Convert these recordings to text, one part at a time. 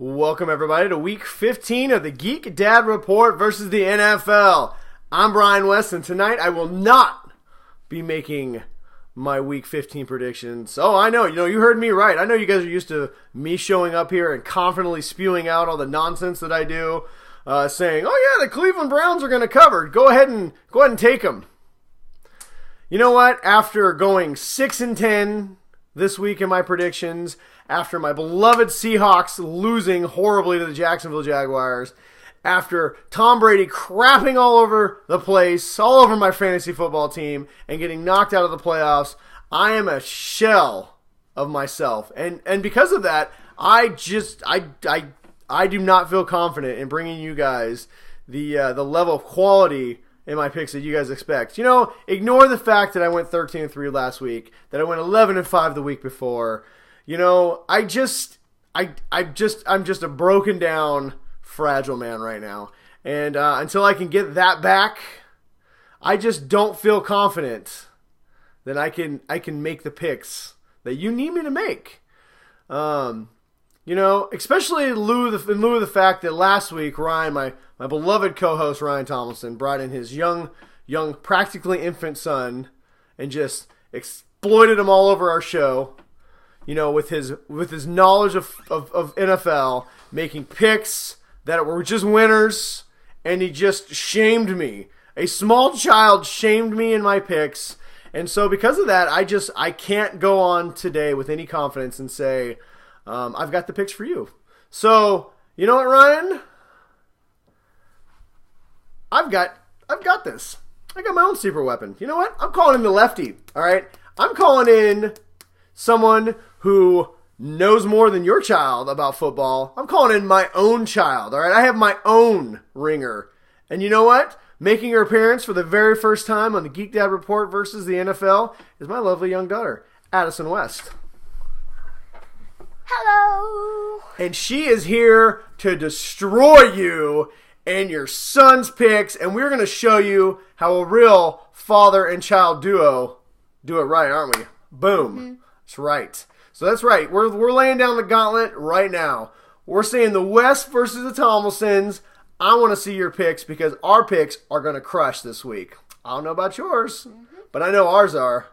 Welcome, everybody, to Week 15 of the Geek Dad Report versus the NFL. I'm Brian West, and tonight I will not be making my Week 15 predictions. Oh, I know. You heard me right. I know you guys are used to me showing up here and confidently spewing out all the nonsense that I do, saying, "Oh yeah, the Cleveland Browns are going to cover. Go ahead and take them." You know what? After going 6-10 this week in my predictions, after my beloved Seahawks losing horribly to the Jacksonville Jaguars, after Tom Brady crapping all over the place, all over my fantasy football team, and getting knocked out of the playoffs, I am a shell of myself. And because of that, I do not feel confident in bringing you guys the level of quality in my picks that you guys expect. Ignore the fact that I went 13-3 last week, that I went 11-5 the week before. I'm just a broken down, fragile man right now. And until I can get that back, I just don't feel confident that I can make the picks that you need me to make. Especially in lieu of the fact that last week, Ryan, my beloved co-host Ryan Tomlinson, brought in his young, practically infant son and just exploited him all over our show. With his knowledge of NFL, making picks that were just winners, and he just shamed me. A small child shamed me in my picks, and so because of that, I can't go on today with any confidence and say, I've got the picks for you. So, you know what, Ryan? I've got this. I got my own super weapon. You know what? I'm calling in the lefty, all right? I'm calling in someone who knows more than your child about football. I'm calling in my own child, all right? I have my own ringer. And you know what? Making her appearance for the very first time on the Geek Dad Report versus the NFL is my lovely young daughter, Addison West. Hello! And she is here to destroy you and your son's picks, and we're going to show you how a real father and child duo do it right, aren't we? Boom. Mm-hmm. That's right. So that's right. We're laying down the gauntlet right now. We're saying the West versus the Tomlinsons. I want to see your picks because our picks are going to crush this week. I don't know about yours, but I know ours are.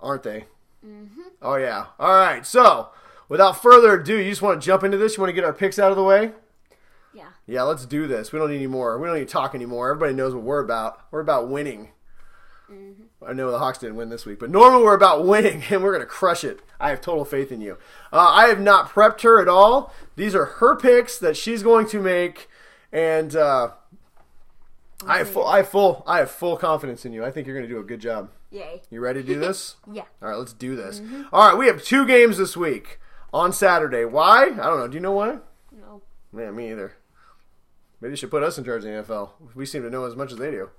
Aren't they? Mm-hmm. Oh, yeah. All right. So, without further ado, you just want to jump into this? You want to get our picks out of the way? Yeah. Yeah, let's do this. We don't need any more. We don't need to talk anymore. Everybody knows what we're about. We're about winning. Mm-hmm. I know the Hawks didn't win this week, but normally we're about winning, and we're going to crush it. I have total faith in you. I have not prepped her at all. These are her picks that she's going to make, and I have full confidence in you. I think you're going to do a good job. Yay. You ready to do this? Yeah. All right, let's do this. Mm-hmm. All right, we have 2 games this week on Saturday. Why? I don't know. Do you know why? No. Yeah, me either. Maybe you should put us in charge of the NFL. We seem to know as much as they do.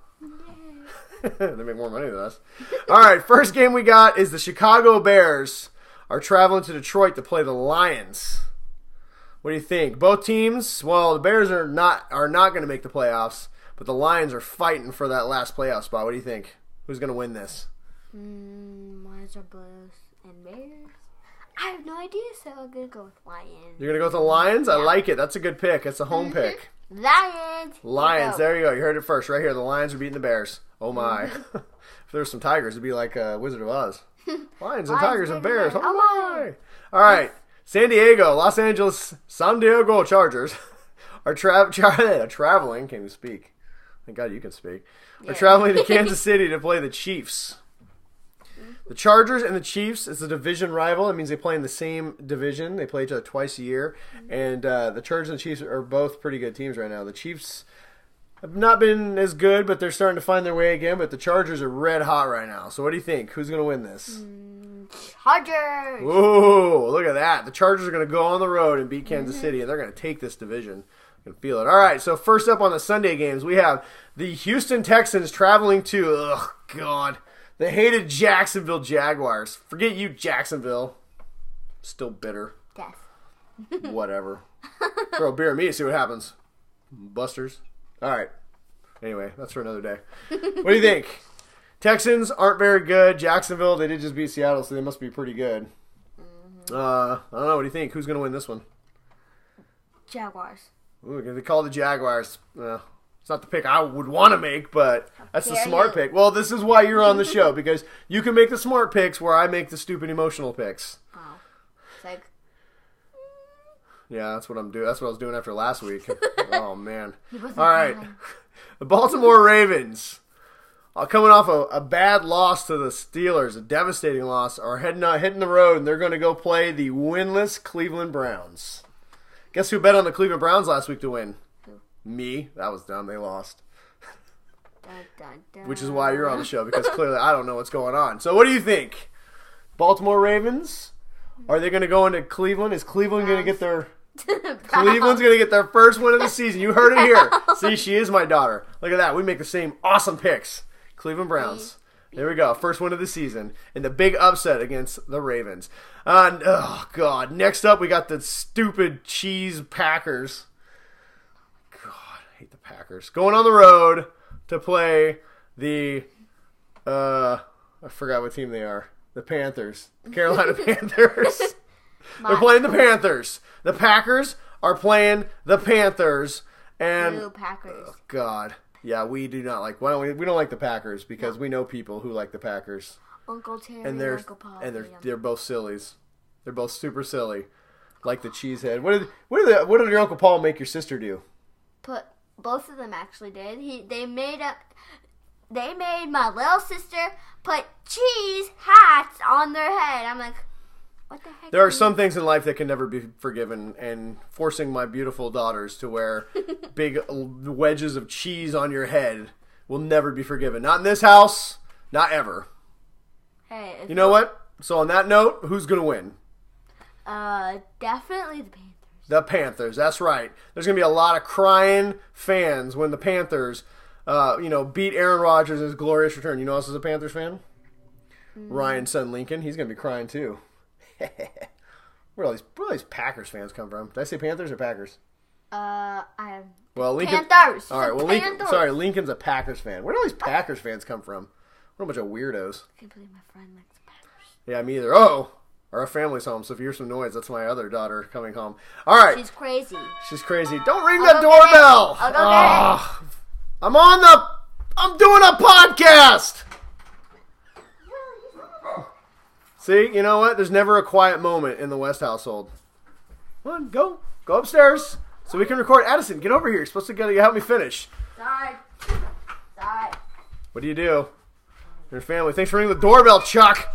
They make more money than us. All right, first game we got is the Chicago Bears are traveling to Detroit to play the Lions. What do you think? Both teams, well, the Bears are not going to make the playoffs, but the Lions are fighting for that last playoff spot. What do you think? Who's going to win this? Lions are both and Bears. I have no idea, so I'm going to go with Lions. You're going to go with the Lions? Yeah. I like it. That's a good pick. It's a home pick. Lions. There you go. You heard it first right here. The Lions are beating the Bears. Oh, my. If there were some Tigers, it'd be like Wizard of Oz. Lions and Tigers and Bears. Oh, my. All right. Los Angeles, San Diego Chargers are traveling. Can't even speak. Thank God you can speak. Are traveling to Kansas City to play the Chiefs. The Chargers and the Chiefs is a division rival. It means they play in the same division. They play each other twice a year. And the Chargers and the Chiefs are both pretty good teams right now. The Chiefs have not been as good, but they're starting to find their way again. But the Chargers are red hot right now. So what do you think? Who's going to win this? Chargers! Whoa, look at that. The Chargers are going to go on the road and beat Kansas City, and they're going to take this division. You can feel it. All right, so first up on the Sunday games, we have the Houston Texans traveling to, the hated Jacksonville Jaguars. Forget you, Jacksonville. Still bitter. Death. Whatever. Throw a beer at me and see what happens. Busters. All right. Anyway, that's for another day. What do you think? Texans aren't very good. Jacksonville, they did just beat Seattle, so they must be pretty good. I don't know. What do you think? Who's going to win this one? Jaguars. Ooh, they call the Jaguars. It's not the pick I would want to make, but that's the smart pick. Well, this is why you're on the show, because you can make the smart picks where I make the stupid emotional picks. Wow. It's like... Yeah, that's what I'm doing. That's what I was doing after last week. Oh, man. All right. The Baltimore Ravens, coming off a bad loss to the Steelers, a devastating loss, are hitting the road, and they're going to go play the winless Cleveland Browns. Guess who bet on the Cleveland Browns last week to win? Who? Me. That was dumb. They lost. Dun, dun, dun. Which is why you're on the show, because clearly I don't know what's going on. So what do you think? Baltimore Ravens? Are they going to go into Cleveland? Is Cleveland going to get their... Cleveland's going to get their first win of the season. You heard it here. See, she is my daughter. Look at that. We make the same awesome picks. Cleveland Browns. There we go. First win of the season. And the big upset against the Ravens. Oh, God. Next up, we got the stupid cheese Packers. God, I hate the Packers. Going on the road to play the... I forgot what team they are. The Panthers. The Carolina Panthers. They're playing the Panthers. The Packers are playing the Panthers. And Packers. Oh, God. Yeah, we do not like... We don't like the Packers because we know people who like the Packers. Uncle Terry and Uncle Paul. And they're both sillies. They're both super silly. Like the cheesehead. What did your Uncle Paul make your sister do? Both of them actually did. They made my little sister put cheese hats on their head. I'm like... What the heck? There are some things in life that can never be forgiven, and forcing my beautiful daughters to wear big wedges of cheese on your head will never be forgiven. Not in this house, not ever. Hey, you know what? So on that note, who's going to win? Definitely the Panthers. The Panthers, that's right. There's going to be a lot of crying fans when the Panthers, beat Aaron Rodgers in his glorious return. You know us as a Panthers fan? Ryan's son Lincoln, he's going to be crying too. Where all these Packers fans come from? Did I say Panthers or Packers? Lincoln. Panthers. All right. Well, Lincoln's a Packers fan. Where do all these Packers fans come from? What a bunch of weirdos. I can't believe my friend likes Packers. Yeah, me either. Oh, our family's home. So if you hear some noise, that's my other daughter coming home. All right. She's crazy. Don't ring that doorbell. I'll go get it. I'm doing a podcast. See, you know what? There's never a quiet moment in the West household. Come on, go upstairs so we can record. Addison, get over here. You're supposed to help me finish. Sorry. What do? Your family. Thanks for ringing the doorbell, Chuck.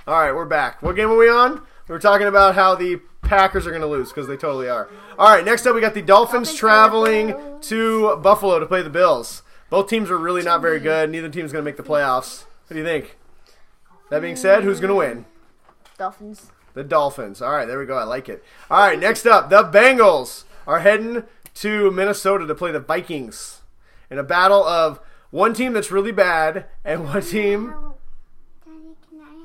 All right, we're back. What game are we on? We were talking about how the Packers are going to lose because they totally are. All right, next up we got the Dolphins traveling to Buffalo to play the Bills. Both teams are really not very good. Neither team's going to make the playoffs. What do you think? That being said, who's going to win? Dolphins. The Dolphins. All right, there we go. I like it. All right, next up, the Bengals are heading to Minnesota to play the Vikings in a battle of one team that's really bad and one team...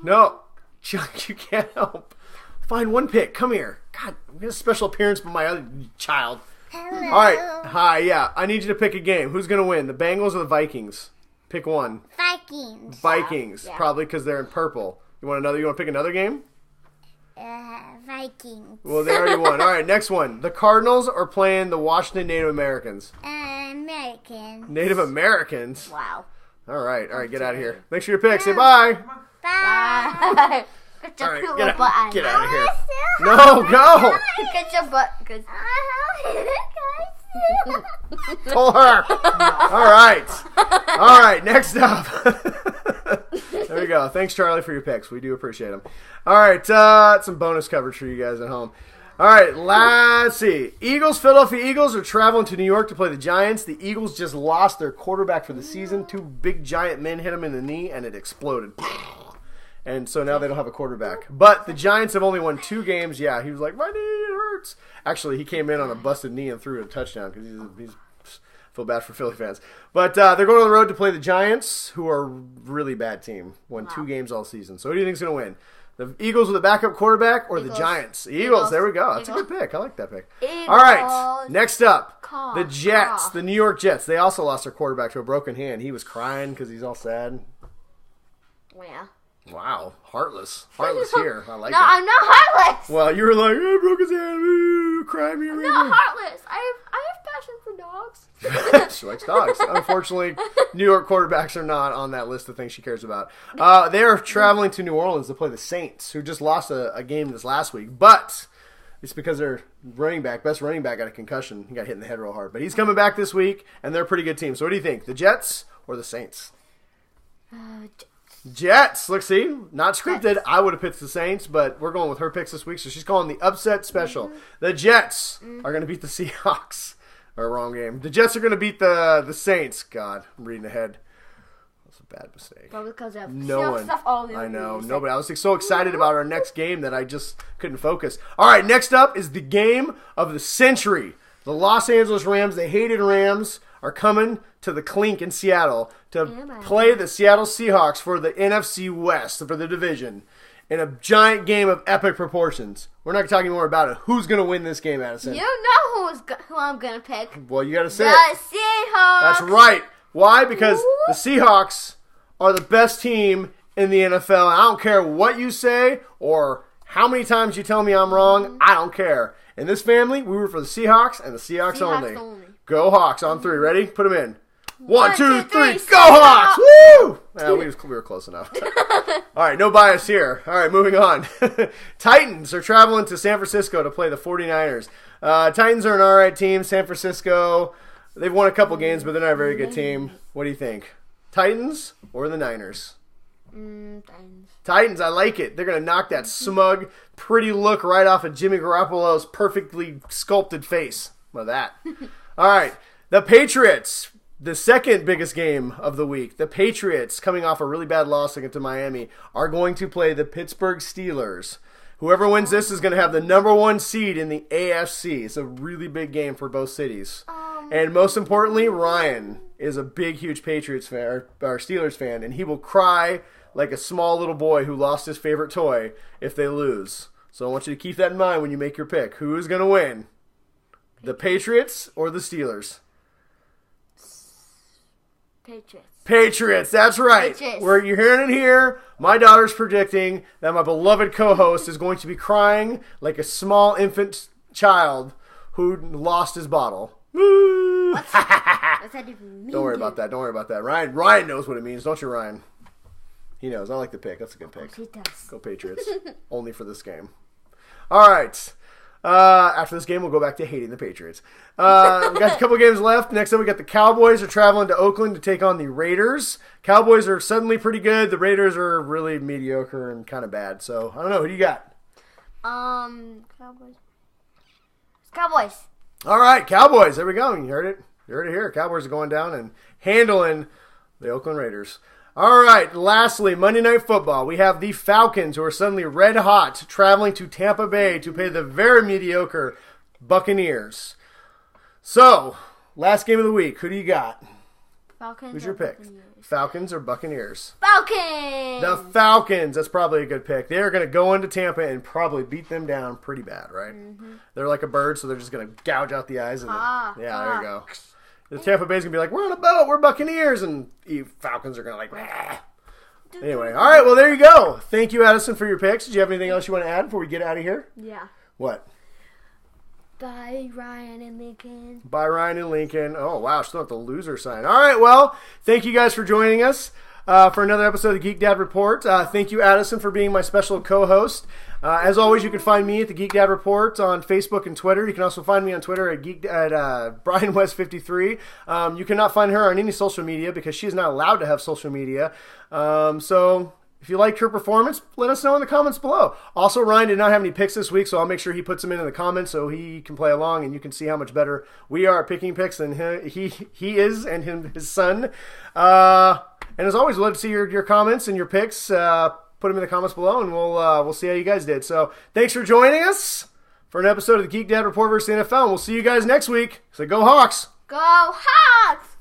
No, Chuck, you can't help. Find one pick. Come here. God, we got a special appearance from my other child. Hello. All right. Hi, yeah. I need you to pick a game. Who's going to win, the Bengals or the Vikings? Pick one. Vikings. Yeah. Probably because they're in purple. You want to pick another game? Vikings. Well, they already won. All right, next one. The Cardinals are playing the Washington Native Americans. Americans. Native Americans? Wow. All right, get out of here. Make sure you pick. Say bye. Bye. All right, get out of here. No, go. Get your butt. Pull her. All right, next up. There we go. Thanks, Charlie, for your picks. We do appreciate them. All right, some bonus coverage for you guys at home. All right, let's see. Philadelphia Eagles are traveling to New York to play the Giants. The Eagles just lost their quarterback for the season. Two big giant men hit him in the knee, and it exploded. And so now they don't have a quarterback. But the Giants have only won 2 games. Yeah, he was like, my knee, it hurts. Actually, he came in on a busted knee and threw a touchdown because he's feel bad for Philly fans. But they're going on the road to play the Giants, who are a really bad team. Won 2 games all season. So who do you think is going to win? The Eagles with a backup quarterback or the Giants? Eagles. There we go. That's a good pick. I like that pick. Eagles. All right. Next up, the Jets, the New York Jets. They also lost their quarterback to a broken hand. He was crying because he's all sad. Yeah. Wow, heartless. Heartless here. I like no, it. I'm not heartless. Well, you were like, I broke his hand. Ooh, cry me a river. I'm not heartless. I have passion for dogs. She likes dogs. Unfortunately, New York quarterbacks are not on that list of things she cares about. They are traveling to New Orleans to play the Saints, who just lost a game this last week. But it's because their best running back, got a concussion. He got hit in the head real hard. But he's coming back this week, and they're a pretty good team. So what do you think, the Jets or the Saints? Jets. Look, see, not scripted. I would have picked the Saints, but we're going with her picks this week, so she's calling the upset special. Mm-hmm. The Jets are going to beat the Seahawks. Or wrong game. The Jets are going to beat the Saints. God, I'm reading ahead. That's a bad mistake. Probably because of stuff all over I know. the Nobody. I was so excited about our next game that I just couldn't focus. All right, next up is the game of the century. The Los Angeles Rams, the hated Rams, are coming to the Clink in Seattle to play the Seattle Seahawks for the NFC West, for the division, in a giant game of epic proportions. We're not talking more about it. Who's going to win this game, Addison? You know who I'm going to pick. Well, you got to say the it. Seahawks. That's right. Why? Because the Seahawks are the best team in the NFL. I don't care what you say or how many times you tell me I'm wrong. I don't care. In this family, we were for the Seahawks and the Seahawks only. Go Hawks on 3. Ready? Put them in. 1, 2, 3. Go Hawks! Woo! Yeah, we were close enough. All right, no bias here. All right, moving on. Titans are traveling to San Francisco to play the 49ers. Titans are an all right team. San Francisco, they've won a couple games, but they're not a very good team. What do you think? Titans or the Niners? Titans. Titans, I like it. They're going to knock that smug, pretty look right off of Jimmy Garoppolo's perfectly sculpted face. Well, that. All right, the Patriots, the second biggest game of the week. The Patriots, coming off a really bad loss against Miami, are going to play the Pittsburgh Steelers. Whoever wins this is going to have the number 1 seed in the AFC. It's a really big game for both cities. And most importantly, Ryan is a big, huge Patriots fan, or Steelers fan, and he will cry like a small little boy who lost his favorite toy if they lose. So I want you to keep that in mind when you make your pick. Who is going to win? The Patriots or the Steelers? Patriots, that's right. Where you're hearing it here, my daughter's predicting that my beloved co-host is going to be crying like a small infant child who lost his bottle. What's that even mean? Don't worry about that. Ryan knows what it means, don't you, Ryan? He knows. I like the pick. That's a good pick. He does. Go Patriots. Only for this game. All right. After this game, we'll go back to hating the Patriots. We got a couple games left. Next up, we got the Cowboys are traveling to Oakland to take on the Raiders. Cowboys are suddenly pretty good. The Raiders are really mediocre and kind of bad. So, I don't know. Who do you got? Cowboys. All right, Cowboys. There we go. You heard it. You heard it here. Cowboys are going down and handling the Oakland Raiders. All right, lastly, Monday Night Football. We have the Falcons, who are suddenly red hot, traveling to Tampa Bay to play the very mediocre Buccaneers. So, last game of the week, who do you got? Falcons. Who's your pick? Buccaneers? Falcons or Buccaneers? Falcons! The Falcons. That's probably a good pick. They're going to go into Tampa and probably beat them down pretty bad, right? Mm-hmm. They're like a bird, so they're just going to gouge out the eyes of them. Yeah, there you go. The Tampa Bay's going to be like, we're on a boat, we're Buccaneers, and you Falcons are going to like, bah. Anyway, all right, well, there you go. Thank you, Addison, for your picks. Did you have anything else you want to add before we get out of here? Yeah. What? Bye, Ryan and Lincoln. Bye, Ryan and Lincoln. Oh, wow, still have the loser sign. All right, well, thank you guys for joining us for another episode of the Geek Dad Report. Thank you, Addison, for being my special co-host. As always, you can find me at the Geek Dad Report on Facebook and Twitter. You can also find me on Twitter at BrianWest53. You cannot find her on any social media because she is not allowed to have social media. So if you liked her performance, let us know in the comments below. Also, Ryan did not have any picks this week, so I'll make sure he puts them in the comments so he can play along and you can see how much better we are at picking picks than he is and his son. And as always, we'd love to see your comments and your picks. Put them in the comments below, and we'll see how you guys did. So thanks for joining us for an episode of the Geek Dad Report versus the NFL, and we'll see you guys next week. So go Hawks! Go Hawks!